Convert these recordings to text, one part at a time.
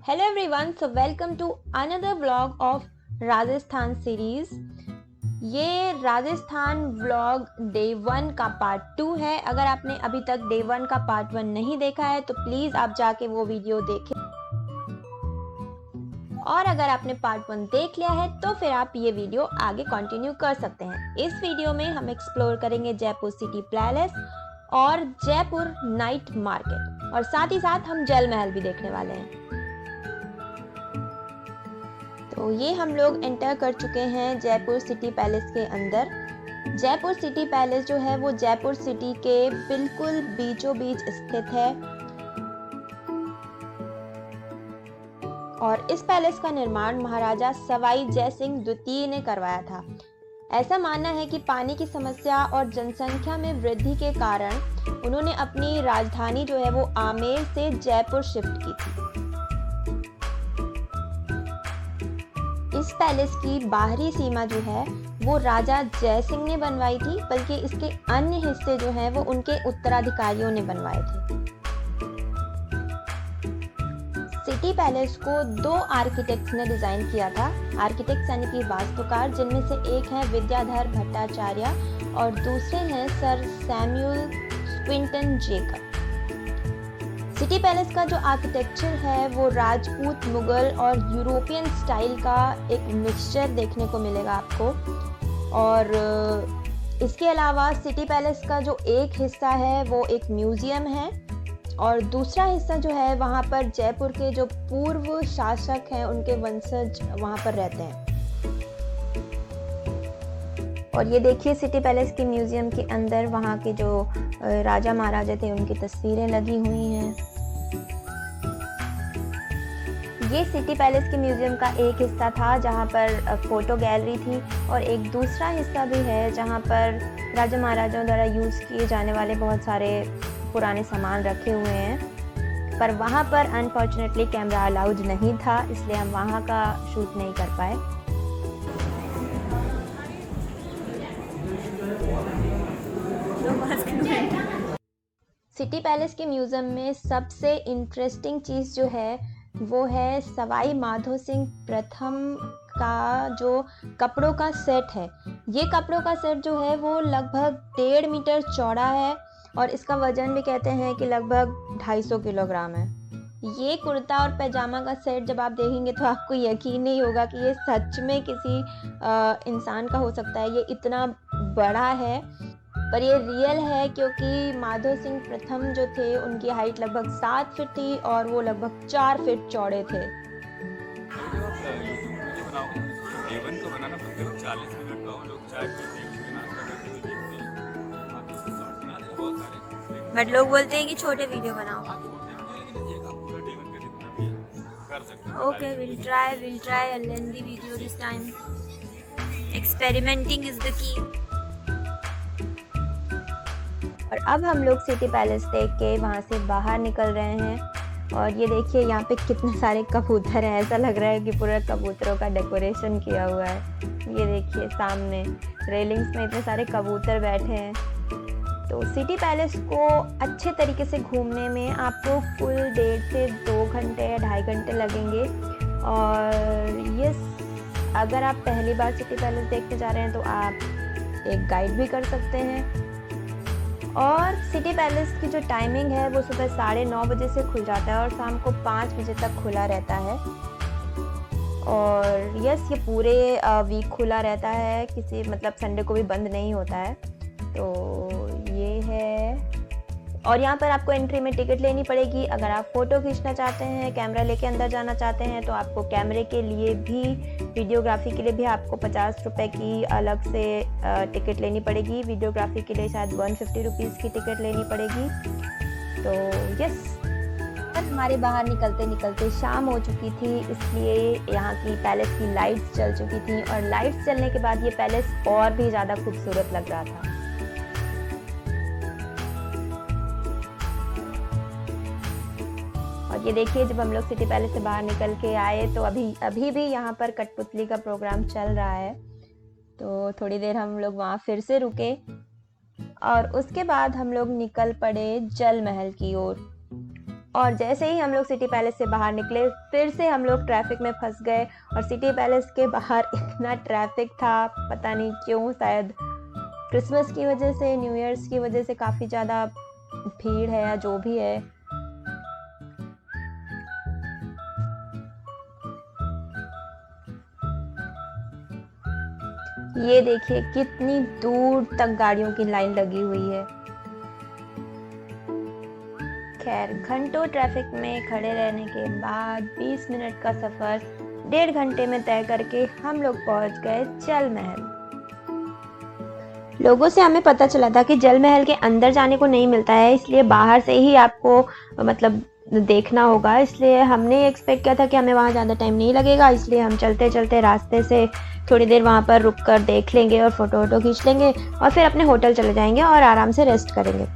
Hello everyone, so welcome to another vlog of Rajasthan series. ये Rajasthan vlog day 1 का part 2 है। अगर आपने अभी तक डे 1 का पार्ट 1 नहीं देखा है तो प्लीज आप जाके वो वीडियो देखें, और अगर आपने पार्ट 1 देख लिया है तो फिर आप ये वीडियो आगे कंटिन्यू कर सकते हैं। इस वीडियो में हम एक्सप्लोर करेंगे जयपुर सिटी पैलेस और जयपुर नाइट मार्केट, और साथ ही साथ हम जल महल भी देखने वाले हैं। तो ये हम लोग एंटर कर चुके हैं जयपुर सिटी पैलेस के अंदर। जयपुर सिटी पैलेस जो है वो जयपुर सिटी के बिल्कुल बीचों बीच स्थित है, और इस पैलेस का निर्माण महाराजा सवाई जयसिंह द्वितीय ने करवाया था। ऐसा मानना है कि पानी की समस्या और जनसंख्या में वृद्धि के कारण उन्होंने अपनी राजधानी जो है वो आमेर से जयपुर शिफ्ट की थी। इस पैलेस की बाहरी सीमा जो है वो राजा जयसिंह ने बनवाई थी, बल्कि इसके अन्य हिस्से जो हैं वो उनके उत्तराधिकारियों ने बनवाए थे। सिटी पैलेस को 2 आर्किटेक्ट्स ने डिजाइन किया था। आर्किटेक्ट्स यानी कि वास्तुकार, जिनमें से एक है विद्याधर भट्टाचार्य और दूसरे हैं sir Samuel Swinton Jacob. City Palace का जो आर्किटेक्चर है वो राजपूत, मुगल और यूरोपियन स्टाइल का एक मिक्सचर देखने को मिलेगा आपको। और इसके अलावा सिटी पैलेस का जो एक हिस्सा है वो एक म्यूजियम है, और दूसरा हिस्सा जो है वहाँ पर जयपुर के जो पूर्व शासक हैं उनके वंशज वहाँ पर रहते हैं। और ये देखिए सिटी पैलेस के म्यूजियम के अंदर वहाँ के जो राजा महाराजा थे उनकी तस्वीरें लगी हुई हैं। ये सिटी पैलेस के म्यूजियम का एक हिस्सा था जहाँ पर फोटो गैलरी थी, और एक दूसरा हिस्सा भी है जहाँ पर राजा महाराजाओं द्वारा यूज़ किए जाने वाले बहुत सारे पुराने सामान रखे हुए हैं। पर वहाँ पर अनफॉर्चुनेटली कैमरा अलाउड नहीं था, इसलिए हम वहाँ का शूट नहीं कर पाए। सिटी पैलेस के म्यूजियम में सबसे इंटरेस्टिंग चीज़ जो है वो है सवाई माधो सिंह प्रथम का जो कपड़ों का सेट है। ये कपड़ों का सेट जो है वो लगभग 1.5 मीटर चौड़ा है, और इसका वजन भी कहते हैं कि लगभग 250 किलोग्राम है। ये कुर्ता और पैजामा का सेट जब आप देखेंगे तो आपको यकीन नहीं होगा कि ये सच में किसी इंसान का हो सकता है। ये इतना बड़ा है, पर ये रियल है, क्योंकि माधो सिंह प्रथम जो थे उनकी हाइट लगभग 7 फीट थी और वो लगभग 4 फीट चौड़े थे। बट लोग बोलते हैं कि छोटे वीडियो बनाओ। Okay, will try a lengthy video this time. Experimenting is the key. और अब हम लोग सिटी पैलेस देख के वहाँ से बाहर निकल रहे हैं, और ये देखिए यहाँ पे कितने सारे कबूतर हैं। ऐसा लग रहा है कि पूरा कबूतरों का डेकोरेशन किया हुआ है। ये देखिए सामने रेलिंग्स में इतने सारे कबूतर बैठे हैं। तो सिटी पैलेस को अच्छे तरीके से घूमने में आपको फुल 1.5 से 2 घंटे या 2.5 घंटे लगेंगे। और ये अगर आप पहली बार सिटी पैलेस देखने जा रहे हैं तो आप एक गाइड भी कर सकते हैं। और सिटी पैलेस की जो टाइमिंग है वो सुबह 9:30 बजे से खुल जाता है और शाम को 5 बजे तक खुला रहता है। और यस, ये पूरे वीक खुला रहता है, किसी मतलब संडे को भी बंद नहीं होता है। तो ये है, और यहाँ पर आपको एंट्री में टिकट लेनी पड़ेगी। अगर आप फ़ोटो खींचना चाहते हैं, कैमरा लेके अंदर जाना चाहते हैं, तो आपको कैमरे के लिए भी, वीडियोग्राफी के लिए भी आपको 50 रुपये की अलग से टिकट लेनी पड़ेगी। वीडियोग्राफी के लिए शायद 150 रुपीज़ की टिकट लेनी पड़ेगी। तो यस, हमारे बाहर निकलते निकलते शाम हो चुकी थी, इसलिए यहाँ की पैलेस की लाइट्स जल चुकी थी, और लाइट्स जलने के बाद ये पैलेस और भी ज़्यादा खूबसूरत लग रहा था। और ये देखिए जब हम लोग सिटी पैलेस से बाहर निकल के आए तो अभी भी यहाँ पर कठपुतली का प्रोग्राम चल रहा है। तो थोड़ी देर हम लोग वहाँ फिर से रुके, और उसके बाद हम लोग निकल पड़े जल महल की ओर। और जैसे ही हम लोग सिटी पैलेस से बाहर निकले फिर से हम लोग ट्रैफिक में फंस गए और सिटी पैलेस के बाहर इतना ट्रैफिक था, पता नहीं क्यों, शायद क्रिसमस की वजह से, न्यू ईयर्स की वजह से काफ़ी ज़्यादा भीड़ है या जो भी है। ये देखिए कितनी दूर तक गाड़ियों की लाइन लगी हुई है। खैर, घंटों ट्रैफिक में खड़े रहने के बाद 20 मिनट का सफ़र 1.5 घंटे में तय करके हम लोग पहुंच गए जल महल। लोगों से हमें पता चला था कि जल महल के अंदर जाने को नहीं मिलता है, इसलिए बाहर से ही आपको मतलब देखना होगा। इसलिए हमने एक्सपेक्ट किया था कि हमें वहाँ ज़्यादा टाइम नहीं लगेगा, इसलिए हम चलते चलते रास्ते से थोड़ी देर वहाँ पर रुक कर देख लेंगे और फ़ोटो वोटो खींच लेंगे और फिर अपने होटल चले जाएंगे और आराम से रेस्ट करेंगे।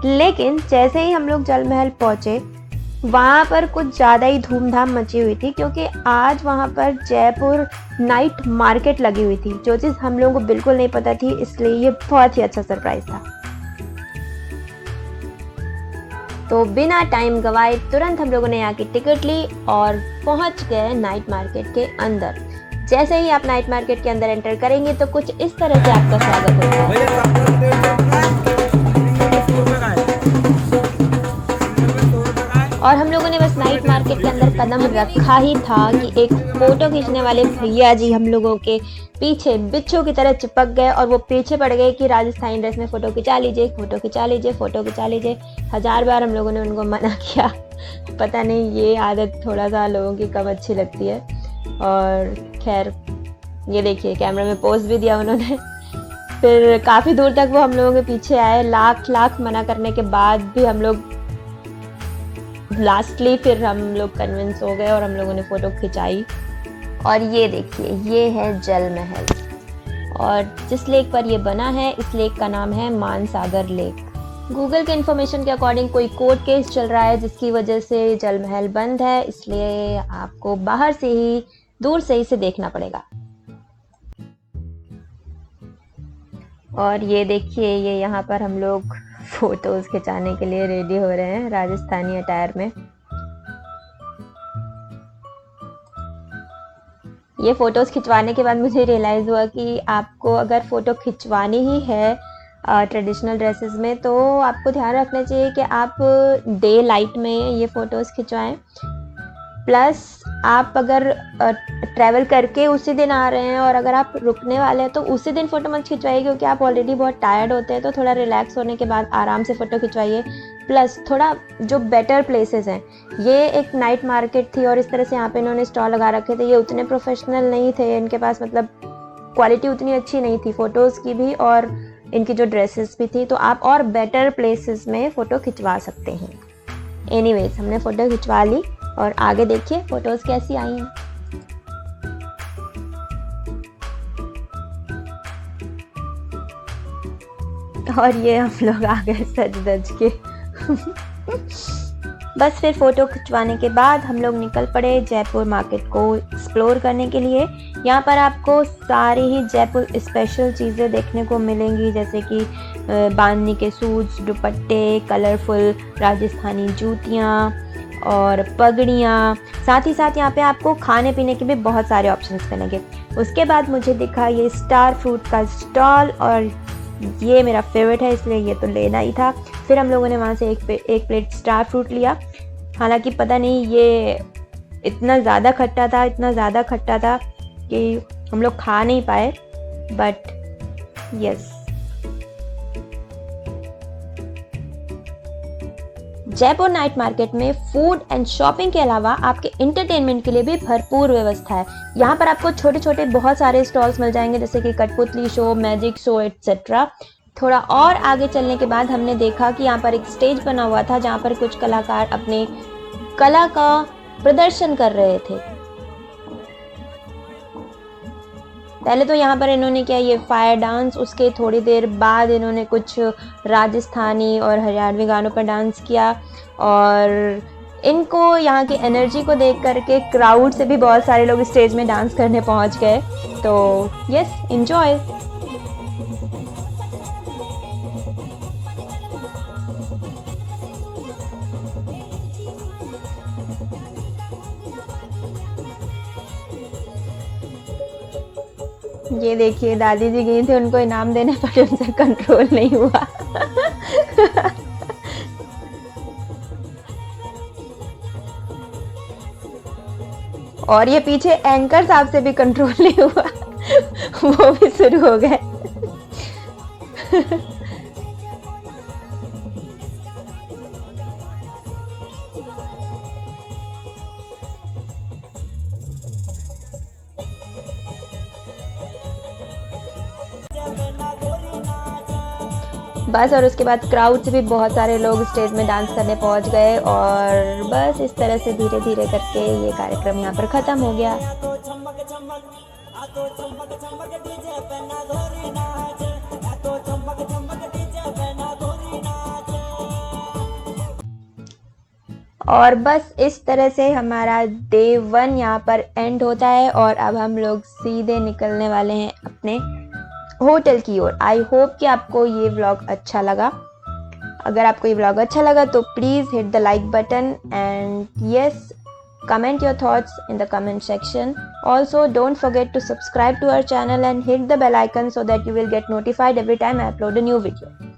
लेकिन जैसे ही हम लोग जल महल पहुँचे वहाँ पर कुछ ज़्यादा ही धूमधाम मची हुई थी, क्योंकि आज वहाँ पर जयपुर नाइट मार्केट लगी हुई थी, जो चीज़ हम लोगों को बिल्कुल नहीं पता थी, इसलिए ये बहुत ही अच्छा सरप्राइज था। तो बिना टाइम गवाए तुरंत हम लोगों ने यहाँ की टिकट ली और पहुँच गए नाइट मार्केट के अंदर। जैसे ही आप नाइट मार्केट के अंदर एंटर करेंगे तो कुछ इस तरह से आपका स्वागत होगा। और हम लोगों ने बस नाइट मार्केट के अंदर कदम रखा ही था कि एक फ़ोटो खींचने वाले भैया जी हम लोगों के पीछे बिच्छू की तरह चिपक गए और वो पीछे पड़ गए कि राजस्थानी ड्रेस में फ़ोटो खिंचा लीजिए, फ़ोटो खिंचा लीजिए, फ़ोटो खिंचा लीजिए। 1000 बार हम लोगों ने उनको मना किया। पता नहीं, ये आदत थोड़ा सा लोगों की कम अच्छी लगती है। और खैर, ये देखिए कैमरा में पोज भी दिया उन्होंने। फिर काफ़ी दूर तक वो हम लोगों के पीछे आए, लाख मना करने के बाद भी हम लोग लास्टली फिर हम लोग कन्विंस हो गए और हम लोगों ने फ़ोटो खिंचाई। और ये देखिए, ये है जल महल और जिस लेक पर ये बना है इस लेक का नाम है मानसागर लेक। गूगल के इन्फॉर्मेशन के अकॉर्डिंग कोई कोर्ट केस चल रहा है जिसकी वजह से जल महल बंद है, इसलिए आपको बाहर से ही, दूर से ही इसे देखना पड़ेगा। और ये देखिए, ये यहाँ पर हम लोग फोटोज खिंचाने के लिए रेडी हो रहे हैं राजस्थानी अटायर में। ये फोटोज खिंचवाने के बाद मुझे रियलाइज़ हुआ कि आपको अगर फ़ोटो खिंचवानी ही है ट्रेडिशनल ड्रेसेस में, तो आपको ध्यान रखना चाहिए कि आप डे लाइट में ये फ़ोटोज़ खिंचवाएं। प्लस आप अगर ट्रैवल करके उसी दिन आ रहे हैं और अगर आप रुकने वाले हैं तो उसी दिन फ़ोटो मत खिंचवाइए, क्योंकि आप ऑलरेडी बहुत टायर्ड होते हैं। तो थोड़ा रिलैक्स होने के बाद आराम से फ़ोटो खिंचवाइए। प्लस थोड़ा जो बेटर प्लेसेस हैं, ये एक नाइट मार्केट थी और इस तरह से यहाँ पे इन्होंने स्टॉल लगा रखे थे, ये उतने प्रोफेशनल नहीं थे, इनके पास मतलब क्वालिटी उतनी अच्छी नहीं थी फ़ोटोज़ की भी और इनकी जो ड्रेसेस भी थी। तो आप और बेटर प्लेसेस में फ़ोटो खिंचवा सकते हैं। एनीवेज, हमने फ़ोटो खिंचवा ली और आगे देखिए फ़ोटोज़ कैसी आई हैं। और ये हम लोग आ गए सज धज के। बस फिर फ़ोटो खिंचवाने के बाद हम लोग निकल पड़े जयपुर मार्केट को एक्सप्लोर करने के लिए। यहाँ पर आपको सारी ही जयपुर स्पेशल चीज़ें देखने को मिलेंगी, जैसे कि बांधनी के सूट्स, दुपट्टे, कलरफुल राजस्थानी जूतियाँ और पगड़ियाँ। साथ ही साथ यहाँ पे आपको खाने पीने के भी बहुत सारे ऑप्शंस मिलेंगे। उसके बाद मुझे दिखा ये स्टार फ्रूट का स्टॉल और ये मेरा फेवरेट है, इसलिए ये तो लेना ही था। फिर हम लोगों ने वहाँ से एक प्लेट स्टार फ्रूट लिया। हालांकि पता नहीं ये इतना ज़्यादा खट्टा था कि हम लोग खा नहीं पाए, but yes. Jaipur night market में फूड एंड शॉपिंग के अलावा आपके एंटरटेनमेंट के लिए भी भरपूर व्यवस्था है। यहाँ पर आपको छोटे छोटे बहुत सारे स्टॉल्स मिल जाएंगे, जैसे कि कठपुतली शो, मैजिक शो एटसेट्रा। थोड़ा और आगे चलने के बाद हमने देखा कि यहाँ पर एक स्टेज बना हुआ था जहाँ पर कुछ कलाकार अपने कला का प्रदर्शन कर रहे थे। पहले तो यहाँ पर इन्होंने किया ये फायर डांस, उसके थोड़ी देर बाद इन्होंने कुछ राजस्थानी और हरियाणवी गानों पर डांस किया और इनको यहाँ की एनर्जी को देख करके क्राउड से भी बहुत सारे लोग स्टेज में डांस करने पहुँच गए। तो यस, एंजॉय। ये देखिए दादी जी गई थी उनको इनाम देने पर उनसे कंट्रोल नहीं हुआ। और ये पीछे एंकर साहब से भी कंट्रोल नहीं हुआ। वो भी शुरू हो गए। बस और उसके बाद क्राउड से भी बहुत सारे लोग स्टेज में डांस करने पहुंच गए और बस इस तरह से धीरे धीरे करके ये कार्यक्रम यहाँ पर ख़त्म हो गया। और बस इस तरह से हमारा डे 1 यहाँ पर एंड होता है और अब हम लोग सीधे निकलने वाले हैं अपने होटल की ओर। आई होप कि आपको ये व्लॉग अच्छा लगा। अगर आपको ये व्लॉग अच्छा लगा तो please hit the like button and yes comment your thoughts in the comment section. Also don't forget to subscribe to our channel and hit the bell icon so that you will get notified every time I upload a new video.